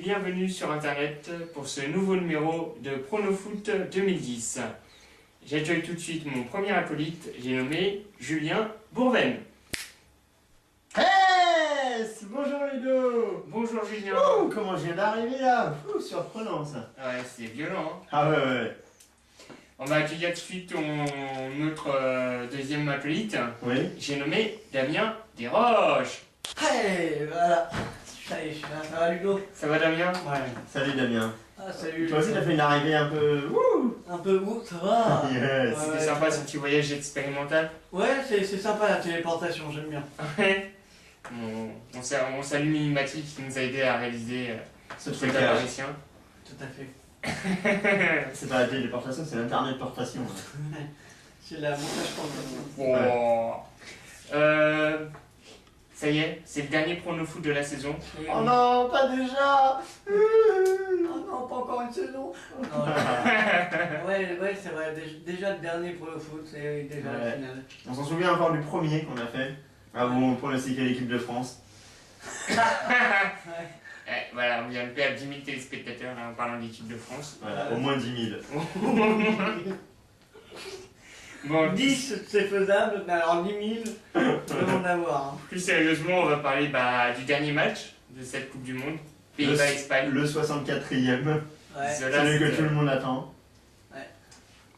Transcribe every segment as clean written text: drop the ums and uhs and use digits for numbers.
bienvenue sur Internet pour ce nouveau numéro de Pronofoot 2010. J'accueille tout de suite mon premier acolyte, j'ai nommé Julien Bourven. Hey, bonjour Ludo. Bonjour Julien. Comment je viens d'arriver là. Surprenant ça. Ouais, c'est violent. Hein. Ah ouais. On va accueillir tout de suite notre deuxième acolyte. Oui. J'ai nommé Damien Desroches. Hey, voilà. Ça y est, je suis là. Ça va Ludo? Ça va Damien? Ouais. Salut Damien. Ah, salut. Toi aussi t'as fait une arrivée un peu... Un peu où? Ça va? Yes. C'était Ouais, sympa ce petit voyage expérimental. Ouais, c'est sympa la téléportation, j'aime bien. Ouais. On salue Mimimati qui nous a aidé à réaliser Ce cette truc-là. apparition. Tout à fait. C'est pas la téléportation, c'est l'internet-portation. C'est la montage portation. Bon. Ça y est, c'est le dernier prono-foot de la saison. Oh non, pas déjà. Oh non, pas encore une saison. Non, ouais, c'est vrai. Déjà le dernier pour le foot, c'est déjà la Ouais. finale. On s'en souvient encore du premier qu'on a fait. Ah bon, pour le cycle l'équipe de France. Voilà, on vient de perdre 10 000 téléspectateurs là, en parlant de l'équipe de France. Voilà, au moins 10 000. Bon, 10, c'est faisable, mais alors 10 000, vraiment d'avoir. Hein. plus sérieusement, on va parler du dernier match de cette Coupe du Monde. Pays-Bas-Espagne. Le 64e. Ouais. Celui que tout le monde attend. Ouais.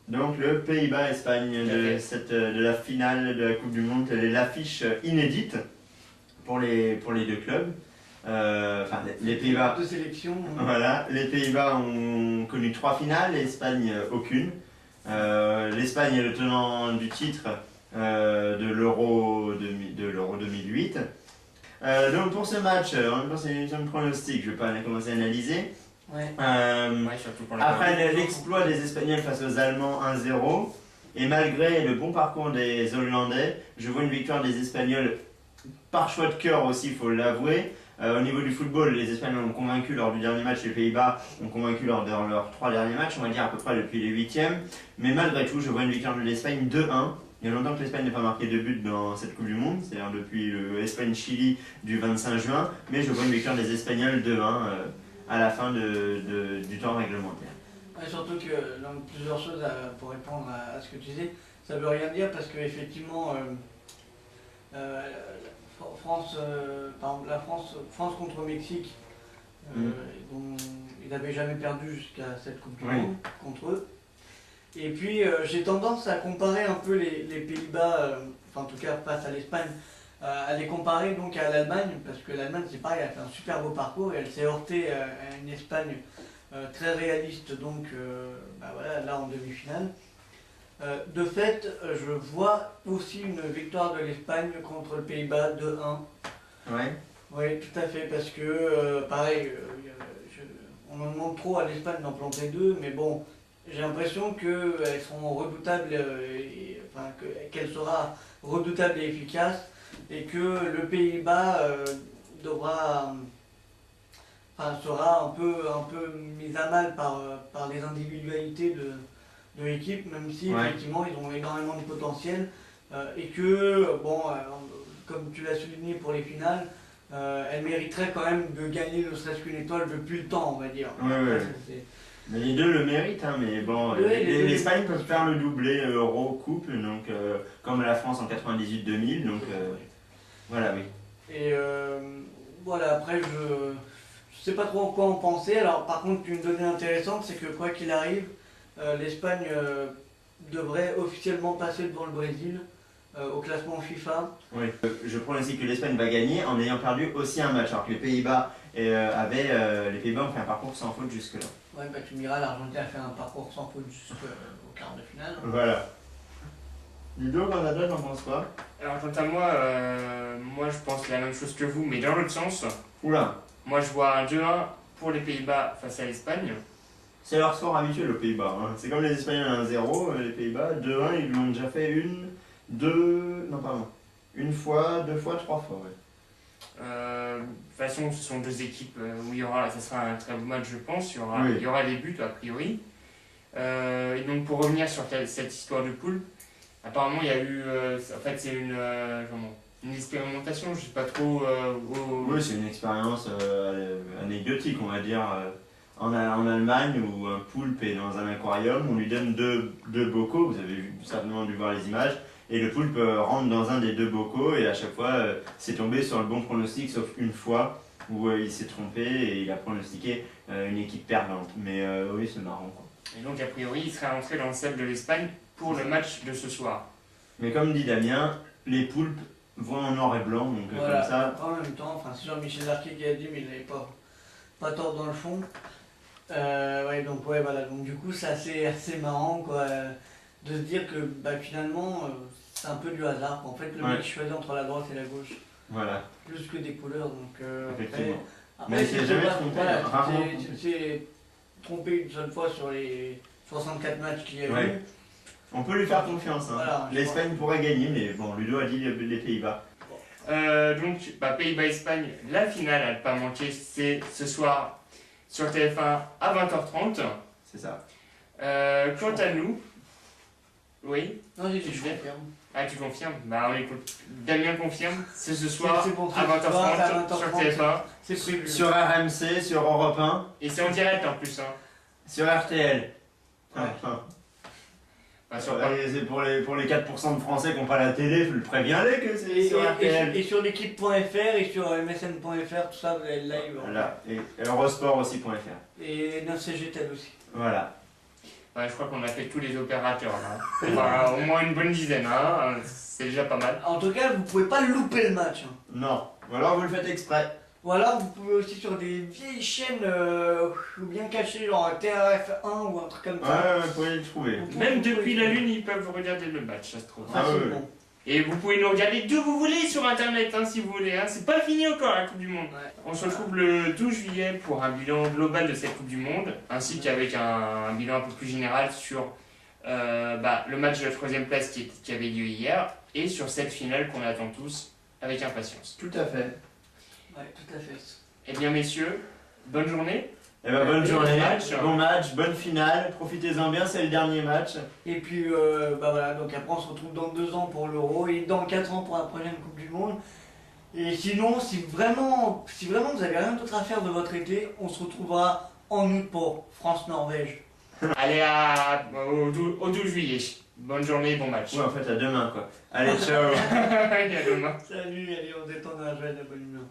Donc le Pays-Bas-Espagne de la finale de la Coupe du Monde, elle est l'affiche inédite pour les deux clubs. Enfin, les Pays-Bas. De sélection. Voilà, les Pays-Bas ont connu 3 finales, l'Espagne aucune. L'Espagne est le tenant du titre de l'Euro 2008. Donc pour ce match, en même temps c'est une émission de pronostic, je vais pas commencer à analyser. Ouais. Ouais, surtout pour la Après l'exploit des Espagnols face aux Allemands 1-0, et malgré le bon parcours des Hollandais, je vois une victoire des Espagnols par choix de cœur aussi, il faut l'avouer. Au niveau du football, les Espagnols ont convaincu lors du dernier match, les Pays-Bas ont convaincu lors de leurs 3 derniers matchs, on va dire à peu près depuis les 8e. Mais malgré tout, je vois une victoire de l'Espagne 2-1. Il y a longtemps que l'Espagne n'a pas marqué de but dans cette Coupe du Monde, c'est-à-dire depuis l'Espagne-Chili du 25 juin. Mais je vois une victoire des Espagnols 2-1 à la fin du temps réglementaire. Ouais, surtout que donc, plusieurs choses pour répondre à ce que tu disais, ça veut rien dire parce qu'effectivement, France, par exemple, France contre le Mexique, ils n'avaient jamais perdu jusqu'à cette Coupe du Monde contre eux. Et puis j'ai tendance à comparer un peu les Pays-Bas, enfin en tout cas face à l'Espagne, à les comparer donc à l'Allemagne, parce que l'Allemagne c'est pareil, elle a fait un super beau parcours et elle s'est heurtée à une Espagne très réaliste, donc voilà, là en demi-finale. De fait, je vois aussi une victoire de l'Espagne contre le Pays-Bas 2-1. Ouais. Oui, tout à fait, parce que pareil, on en demande trop à l'Espagne d'en planter 2, mais bon, j'ai l'impression qu'elles seront redoutables, qu'elle sera redoutable et efficace, et que le Pays-Bas sera un peu mis à mal par les individualités de l'équipe, même si effectivement ils ont énormément de potentiel, et que, comme tu l'as souligné pour les finales, elle mériterait quand même de gagner ne serait-ce qu'une étoile depuis le temps, on va dire. Mais les deux le méritent, hein, mais bon, l'Espagne peut faire le doublé Euro-Coupe, donc, comme la France en 98-2000, donc voilà, oui. Et voilà, après je sais pas trop quoi en penser. Alors par contre une donnée intéressante, c'est que quoi qu'il arrive, l'Espagne devrait officiellement passer devant le Brésil au classement FIFA. Oui. Je pronostique que l'Espagne va gagner en ayant perdu aussi un match, alors que les Pays-Bas les Pays-Bas ont fait un parcours sans faute jusque-là. Ouais, tu me diras, l'Argentine a fait un parcours sans faute jusqu'au quart de finale. Voilà. Ludo, Canada, t'en penses quoi? Alors quant à moi, moi je pense la même chose que vous, mais dans l'autre sens. Oula. Moi je vois un 2-1 pour les Pays-Bas face à l'Espagne. C'est leur score habituel aux Pays-Bas. Hein. C'est comme les Espagnols 1-0, les Pays-Bas 2-1, ils l'ont déjà fait une fois, 2 fois, 3 fois. Ouais. De toute façon, ce sont deux équipes où ça sera un très beau match, je pense. Il y aura des buts a priori. Et donc pour revenir sur cette histoire de poule, apparemment il y a eu, en fait c'est une expérimentation, je sais pas trop. Oui, c'est une expérience anecdotique, on va dire. En Allemagne, où un poulpe est dans un aquarium, on lui donne deux bocaux, vous avez certainement dû voir les images, et le poulpe rentre dans un des deux bocaux, et à chaque fois, c'est tombé sur le bon pronostic, sauf une fois où il s'est trompé et il a pronostiqué une équipe perdante. Mais oui, c'est marrant, quoi. Et donc, a priori, il serait rentré dans le sable de l'Espagne pour le match de ce soir. Mais comme dit Damien, les poulpes voient en noir et blanc, donc Voilà. comme ça. En même temps, enfin, c'est Jean-Michel Larquet qui a dit, mais il n'avait pas tort dans le fond. Ouais, donc voilà, donc du coup c'est assez marrant quoi, de se dire que bah, finalement c'est un peu du hasard quoi. En fait le mec choisit entre la droite et la gauche, Voilà, plus que des couleurs donc effectivement. après Mais si c'est tu jamais vas- trompé, voilà, rarement tu t'es trompé une seule fois sur les 64 matchs qu'il y a eu. Ouais. On peut lui faire confiance. Hein. Voilà, L'Espagne pourrait gagner, mais bon, Ludo a dit les Pays-Bas. Donc, Pays-Bas-Espagne, la finale à ne pas manquer, c'est ce soir sur TF1 à 20h30. C'est ça. Quant à nous, oui, Non j'ai dit Tu je fais confirme. ah tu confirmes? Bah on écoute. Damien confirme, c'est ce soir C'est bon, à ce soir, 20h30 sur TF1 C'est prévu. Sur RMC, sur Europe 1, et c'est en direct en plus. Hein. sur RTL. Ouais. Enfin, Enfin, sur c'est pour les 4% de Français qui n'ont pas la télé, préviens-les que c'est sur RTL. Et sur l'équipe.fr et sur msn.fr, tout ça vous avez le live. Voilà, et Eurosport aussi.fr. Et 9CG Tel aussi. Voilà. Ouais, je crois qu'on a fait tous les opérateurs là. Enfin, au moins une bonne dizaine, hein. C'est déjà pas mal. En tout cas, vous pouvez pas louper le match. Hein. Non, ou alors vous le faites exprès. Ou alors vous pouvez aussi sur des vieilles chaînes bien cachées, genre TRF1 ou un truc comme ça. Ouais, vous pouvez le trouver. Vous pouvez- Même vous depuis pouvez- la Lune, ils peuvent regarder le match, ça se trouve. Ah, Facilement. ouais. Et vous pouvez nous regarder d'où vous voulez sur internet, hein, si vous voulez. Hein. C'est pas fini encore la Coupe du Monde. Ouais. On se retrouve le 12 juillet pour un bilan global de cette Coupe du Monde, ainsi qu'avec un bilan un peu plus général sur le match de la 3ème place qui avait lieu hier, et sur cette finale qu'on attend tous avec impatience. Tout à fait. Ouais, tout à fait. Eh bien messieurs, bonne journée. Eh ben, bonne journée, match. bon match, bonne finale, profitez-en bien, c'est le dernier match. Et puis voilà, donc après on se retrouve dans 2 ans pour l'Euro et dans 4 ans pour la prochaine Coupe du Monde. Et sinon, si vraiment vous avez rien d'autre à faire de votre été, on se retrouvera en août pour France-Norvège. Allez au 12 juillet. Bonne journée, bon match. Ouais, en fait, à demain, quoi. Allez, ciao. À demain. Salut, allez, on détend dans la joie et la bonne humeur.